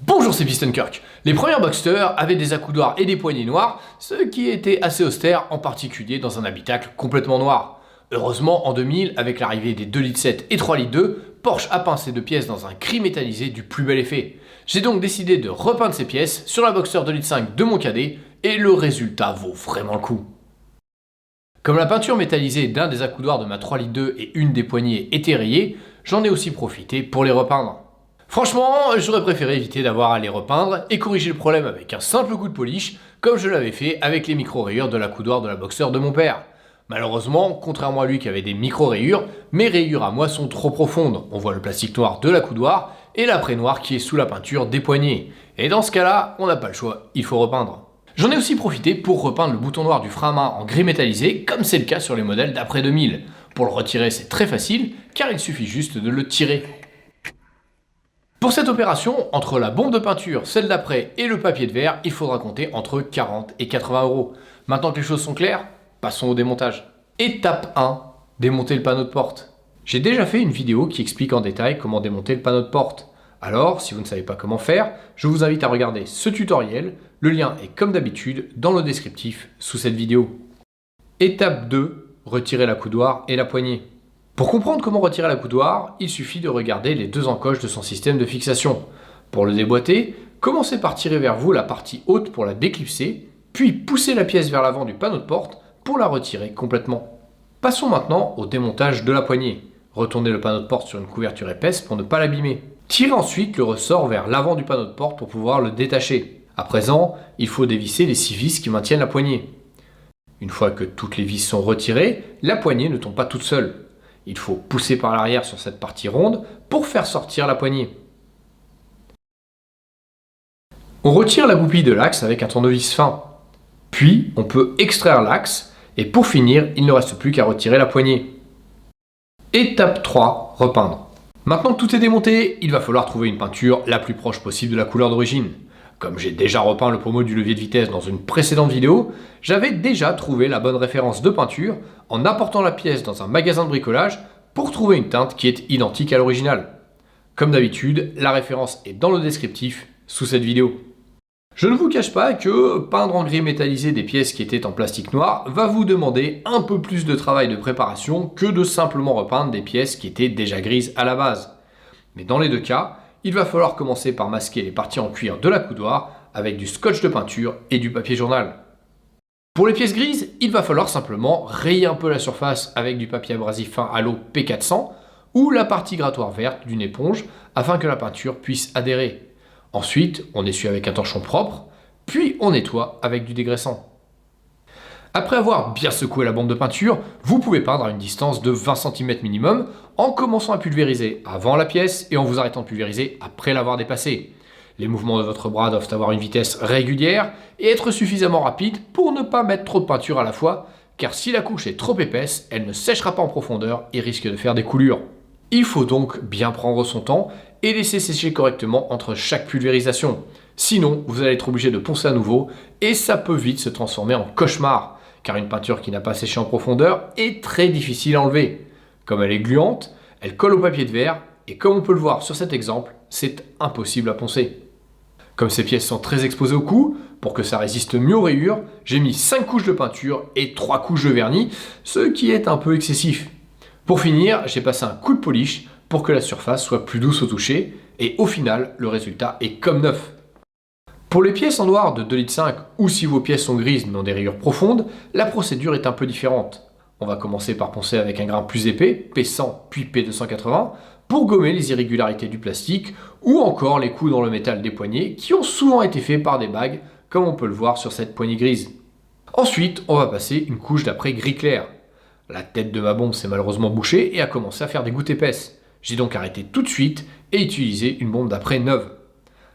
Bonjour, c'est PistonKirk. Les premiers Boxster avaient des accoudoirs et des poignées noires, ce qui était assez austère, en particulier dans un habitacle complètement noir. Heureusement, en 2000, avec l'arrivée des 2,7 litres et 3,2 litres, Porsche a peint ces deux pièces dans un gris métallisé du plus bel effet. J'ai donc décidé de repeindre ces pièces sur la Boxster 2,5 litres de mon cadet, et le résultat vaut vraiment le coup. Comme la peinture métallisée d'un des accoudoirs de ma 3,2 litres et une des poignées était rayée, j'en ai aussi profité pour les repeindre. Franchement, j'aurais préféré éviter d'avoir à les repeindre et corriger le problème avec un simple coup de polish, comme je l'avais fait avec les micro-rayures de l'accoudoir de la Boxster de mon père. Malheureusement, contrairement à lui qui avait des micro-rayures, mes rayures à moi sont trop profondes. On voit le plastique noir de l'accoudoir et l'après noir qui est sous la peinture des poignées. Et dans ce cas-là, on n'a pas le choix, il faut repeindre. J'en ai aussi profité pour repeindre le bouton noir du frein à main en gris métallisé, comme c'est le cas sur les modèles d'après 2000. Pour le retirer, c'est très facile, car il suffit juste de le tirer. Pour cette opération, entre la bombe de peinture, celle d'après et le papier de verre, il faudra compter entre 40 et 80 €. Maintenant que les choses sont claires, passons au démontage. Étape 1, démonter le panneau de porte. J'ai déjà fait une vidéo qui explique en détail comment démonter le panneau de porte. Alors, si vous ne savez pas comment faire, je vous invite à regarder ce tutoriel. Le lien est comme d'habitude dans le descriptif sous cette vidéo. Étape 2, retirer l'accoudoir et la poignée. Pour comprendre comment retirer l'accoudoir, il suffit de regarder les deux encoches de son système de fixation. Pour le déboîter, commencez par tirer vers vous la partie haute pour la déclipser, puis poussez la pièce vers l'avant du panneau de porte pour la retirer complètement. Passons maintenant au démontage de la poignée. Retournez le panneau de porte sur une couverture épaisse pour ne pas l'abîmer. Tirez ensuite le ressort vers l'avant du panneau de porte pour pouvoir le détacher. À présent, il faut dévisser les 6 vis qui maintiennent la poignée. Une fois que toutes les vis sont retirées, la poignée ne tombe pas toute seule. Il faut pousser par l'arrière sur cette partie ronde pour faire sortir la poignée. On retire la goupille de l'axe avec un tournevis fin. Puis, on peut extraire l'axe et pour finir, il ne reste plus qu'à retirer la poignée. Étape 3, repeindre. Maintenant que tout est démonté, il va falloir trouver une peinture la plus proche possible de la couleur d'origine. Comme j'ai déjà repeint le pommeau du levier de vitesse dans une précédente vidéo, j'avais déjà trouvé la bonne référence de peinture en apportant la pièce dans un magasin de bricolage pour trouver une teinte qui est identique à l'original. Comme d'habitude, la référence est dans le descriptif sous cette vidéo. Je ne vous cache pas que peindre en gris métallisé des pièces qui étaient en plastique noir va vous demander un peu plus de travail de préparation que de simplement repeindre des pièces qui étaient déjà grises à la base. Mais dans les deux cas, il va falloir commencer par masquer les parties en cuir de l'accoudoir avec du scotch de peinture et du papier journal. Pour les pièces grises, il va falloir simplement rayer un peu la surface avec du papier abrasif fin à l'eau P400 ou la partie grattoir verte d'une éponge afin que la peinture puisse adhérer. Ensuite, on essuie avec un torchon propre, puis on nettoie avec du dégraissant. Après avoir bien secoué la bombe de peinture, vous pouvez peindre à une distance de 20 cm minimum en commençant à pulvériser avant la pièce et en vous arrêtant de pulvériser après l'avoir dépassée. Les mouvements de votre bras doivent avoir une vitesse régulière et être suffisamment rapides pour ne pas mettre trop de peinture à la fois, car si la couche est trop épaisse, elle ne séchera pas en profondeur et risque de faire des coulures. Il faut donc bien prendre son temps et laisser sécher correctement entre chaque pulvérisation. Sinon, vous allez être obligé de poncer à nouveau et ça peut vite se transformer en cauchemar, car une peinture qui n'a pas séché en profondeur est très difficile à enlever. Comme elle est gluante, elle colle au papier de verre et comme on peut le voir sur cet exemple, c'est impossible à poncer. Comme ces pièces sont très exposées au coup, pour que ça résiste mieux aux rayures, j'ai mis 5 couches de peinture et 3 couches de vernis, ce qui est un peu excessif. Pour finir, j'ai passé un coup de polish pour que la surface soit plus douce au toucher et au final, le résultat est comme neuf. Pour les pièces en noir de 2,5 litres ou si vos pièces sont grises mais ont des rayures profondes, la procédure est un peu différente. On va commencer par poncer avec un grain plus épais, P100 puis P280, pour gommer les irrégularités du plastique ou encore les coups dans le métal des poignées qui ont souvent été faits par des bagues, comme on peut le voir sur cette poignée grise. Ensuite, on va passer une couche d'après gris clair. La tête de ma bombe s'est malheureusement bouchée et a commencé à faire des gouttes épaisses. J'ai donc arrêté tout de suite et utilisé une bombe d'après neuve.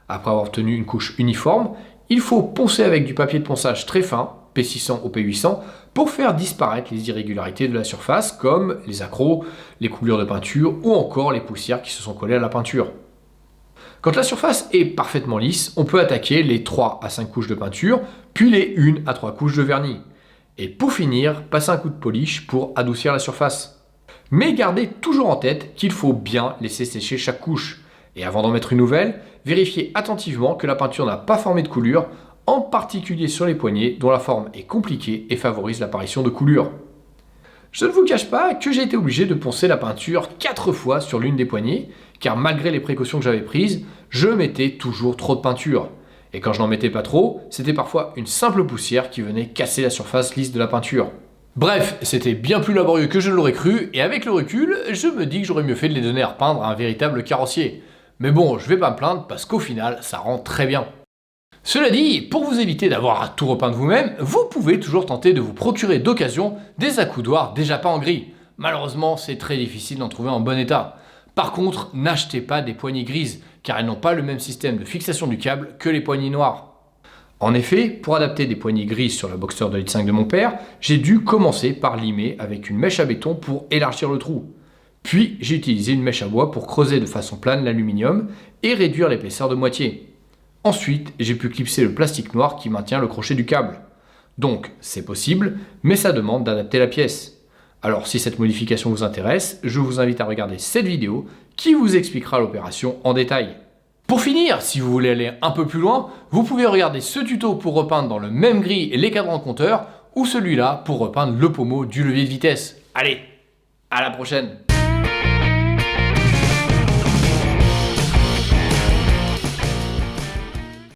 Après avoir obtenu une couche uniforme, il faut poncer avec du papier de ponçage très fin, P600 ou P800, pour faire disparaître les irrégularités de la surface, comme les accros, les coulures de peinture ou encore les poussières qui se sont collées à la peinture. Quand la surface est parfaitement lisse, on peut attaquer les 3 à 5 couches de peinture, puis les 1 à 3 couches de vernis. Et pour finir, passer un coup de polish pour adoucir la surface. Mais gardez toujours en tête qu'il faut bien laisser sécher chaque couche. Et avant d'en mettre une nouvelle, vérifiez attentivement que la peinture n'a pas formé de coulure, en particulier sur les poignées dont la forme est compliquée et favorise l'apparition de coulures. Je ne vous cache pas que j'ai été obligé de poncer la peinture 4 fois sur l'une des poignées, car malgré les précautions que j'avais prises, je mettais toujours trop de peinture. Et quand je n'en mettais pas trop, c'était parfois une simple poussière qui venait casser la surface lisse de la peinture. Bref, c'était bien plus laborieux que je ne l'aurais cru, et avec le recul, je me dis que j'aurais mieux fait de les donner à repeindre à un véritable carrossier. Mais bon, je vais pas me plaindre parce qu'au final, ça rend très bien. Cela dit, pour vous éviter d'avoir à tout repeindre vous-même, vous pouvez toujours tenter de vous procurer d'occasion des accoudoirs déjà peints en gris. Malheureusement, c'est très difficile d'en trouver en bon état. Par contre, n'achetez pas des poignées grises, car elles n'ont pas le même système de fixation du câble que les poignées noires. En effet, pour adapter des poignées grises sur la Boxster 2 litres 5 de mon père, j'ai dû commencer par limer avec une mèche à béton pour élargir le trou. Puis, j'ai utilisé une mèche à bois pour creuser de façon plane l'aluminium et réduire l'épaisseur de moitié. Ensuite, j'ai pu clipser le plastique noir qui maintient le crochet du câble. Donc, c'est possible, mais ça demande d'adapter la pièce. Alors, si cette modification vous intéresse, je vous invite à regarder cette vidéo qui vous expliquera l'opération en détail. Pour finir, si vous voulez aller un peu plus loin, vous pouvez regarder ce tuto pour repeindre dans le même gris les cadrans compteurs ou celui-là pour repeindre le pommeau du levier de vitesse. Allez, à la prochaine!